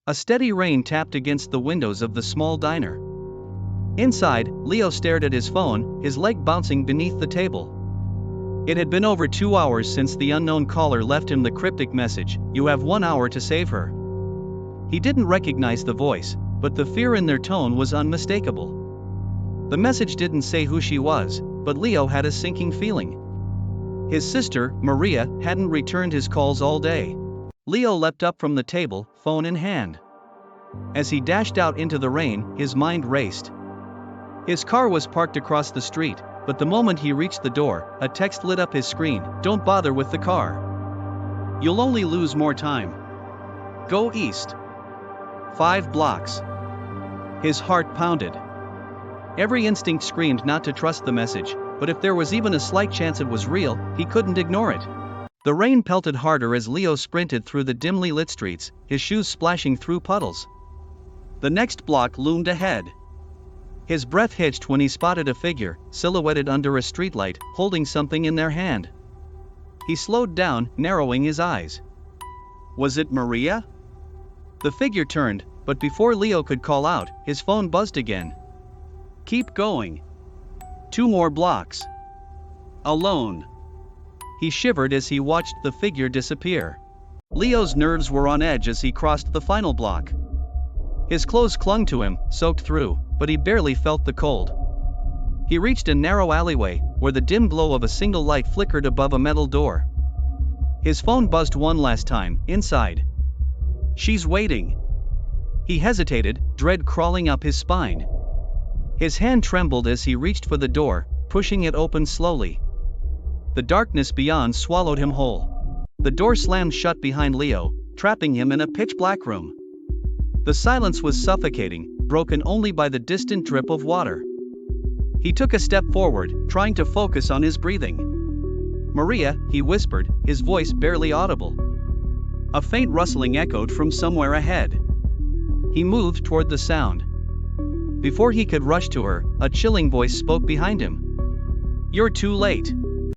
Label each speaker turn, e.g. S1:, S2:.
S1: A steady rain tapped against the windows of the small diner. Inside, Leo stared at his phone, his leg bouncing beneath the table. It had been over 2 hours since the unknown caller left him the cryptic message, "You have 1 hour to save her." He didn't recognize the voice, but the fear in their tone was unmistakable. The message didn't say who she was, but Leo had a sinking feeling. His sister, Maria, hadn't returned his calls all day. Leo leapt up from the table, phone in hand. As he dashed out into the rain, his mind raced. His car was parked across the street, but the moment he reached the door, a text lit up his screen, "Don't bother with the car. You'll only lose more time. Go east. 5 blocks." His heart pounded. Every instinct screamed not to trust the message, but if there was even a slight chance it was real, he couldn't ignore it. The rain pelted harder as Leo sprinted through the dimly lit streets, his shoes splashing through puddles. The next block loomed ahead. His breath hitched when he spotted a figure, silhouetted under a streetlight, holding something in their hand. He slowed down, narrowing his eyes. Was it Maria? The figure turned, but before Leo could call out, his phone buzzed again. "Keep going. 2 more blocks. Alone." He shivered as he watched the figure disappear. Leo's nerves were on edge as he crossed the final block. His clothes clung to him, soaked through, but he barely felt the cold. He reached a narrow alleyway, where the dim glow of a single light flickered above a metal door. His phone buzzed one last time, inside. "She's waiting." He hesitated, dread crawling up his spine. His hand trembled as he reached for the door, pushing it open slowly. The darkness beyond swallowed him whole. The door slammed shut behind Leo, trapping him in a pitch-black room. The silence was suffocating, broken only by the distant drip of water. He took a step forward, trying to focus on his breathing. "Maria," he whispered, his voice barely audible. A faint rustling echoed from somewhere ahead. He moved toward the sound. Before he could rush to her, a chilling voice spoke behind him. "You're too late."